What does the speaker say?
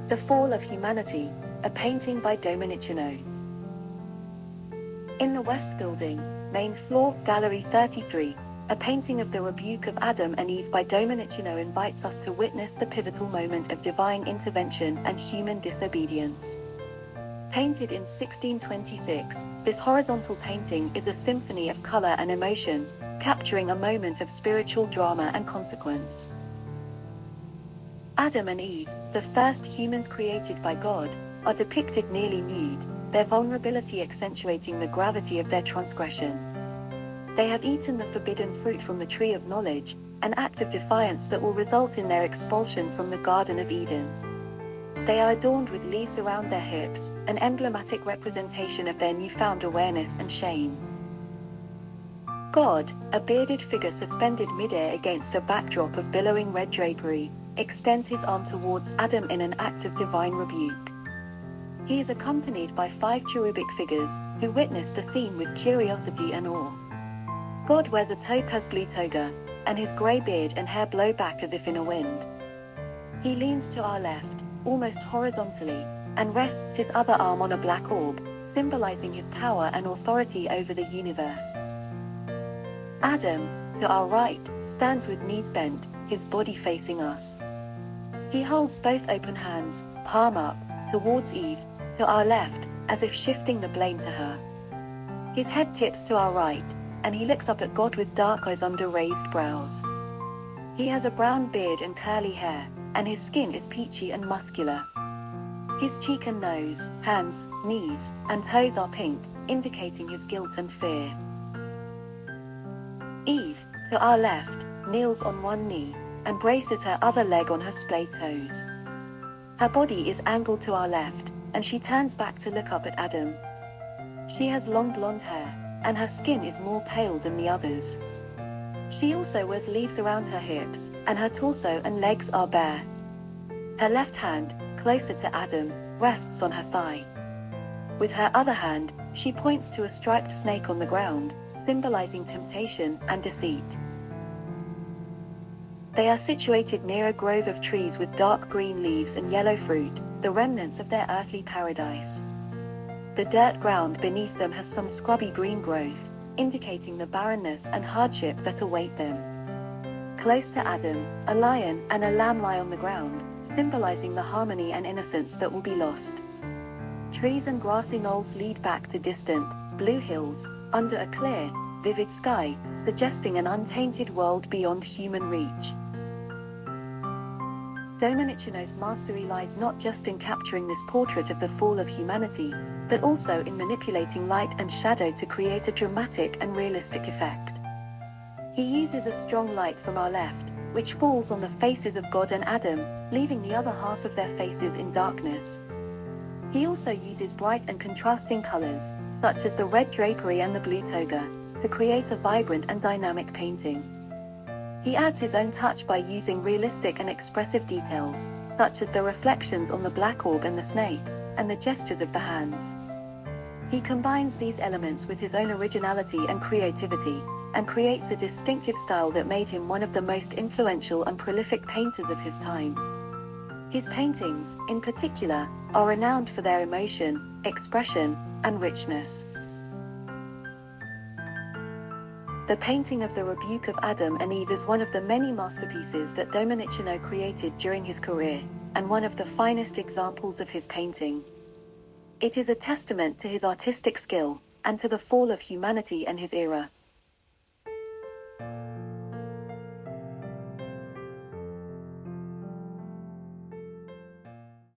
The Fall of Humanity, a painting by Domenichino. In the West Building, main floor, Gallery 33, a painting of the rebuke of Adam and Eve by Domenichino invites us to witness the pivotal moment of divine intervention and human disobedience. Painted in 1626, this horizontal painting is a symphony of color and emotion, capturing a moment of spiritual drama and consequence. Adam and Eve, the first humans created by God, are depicted nearly nude, their vulnerability accentuating the gravity of their transgression. They have eaten the forbidden fruit from the tree of knowledge, an act of defiance that will result in their expulsion from the Garden of Eden. They are adorned with leaves around their hips, an emblematic representation of their newfound awareness and shame. God, a bearded figure suspended midair against a backdrop of billowing red drapery, extends his arm towards Adam in an act of divine rebuke. He is accompanied by 5 cherubic figures, who witness the scene with curiosity and awe. God wears a topaz-blue toga, and his grey beard and hair blow back as if in a wind. He leans to our left, almost horizontally, and rests his other arm on a black orb, symbolizing his power and authority over the universe. Adam, to our right, stands with knees bent, his body facing us. He holds both open hands, palm up, towards Eve, to our left, as if shifting the blame to her. His head tips to our right, and he looks up at God with dark eyes under raised brows. He has a brown beard and curly hair, and his skin is peachy and muscular. His cheek and nose, hands, knees, and toes are pink, indicating his guilt and fear. Eve, to our left, kneels on one knee, and braces her other leg on her splayed toes. Her body is angled to our left, and she turns back to look up at Adam. She has long blonde hair, and her skin is more pale than the others. She also wears leaves around her hips, and her torso and legs are bare. Her left hand, closer to Adam, rests on her thigh. With her other hand, she points to a striped snake on the ground, symbolizing temptation and deceit. They are situated near a grove of trees with dark green leaves and yellow fruit, the remnants of their earthly paradise. The dirt ground beneath them has some scrubby green growth, indicating the barrenness and hardship that await them. Close to Adam, a lion and a lamb lie on the ground, symbolizing the harmony and innocence that will be lost. Trees and grassy knolls lead back to distant, blue hills, under a clear, vivid sky, suggesting an untainted world beyond human reach. Domenichino's mastery lies not just in capturing this portrait of the fall of humanity, but also in manipulating light and shadow to create a dramatic and realistic effect. He uses a strong light from our left, which falls on the faces of God and Adam, leaving the other half of their faces in darkness. He also uses bright and contrasting colors, such as the red drapery and the blue toga, to create a vibrant and dynamic painting. He adds his own touch by using realistic and expressive details, such as the reflections on the black orb and the snake, and the gestures of the hands. He combines these elements with his own originality and creativity, and creates a distinctive style that made him one of the most influential and prolific painters of his time. His paintings, in particular, are renowned for their emotion, expression, and richness. The painting of the rebuke of Adam and Eve is one of the many masterpieces that Domenichino created during his career, and one of the finest examples of his painting. It is a testament to his artistic skill, and to the fall of humanity and his era.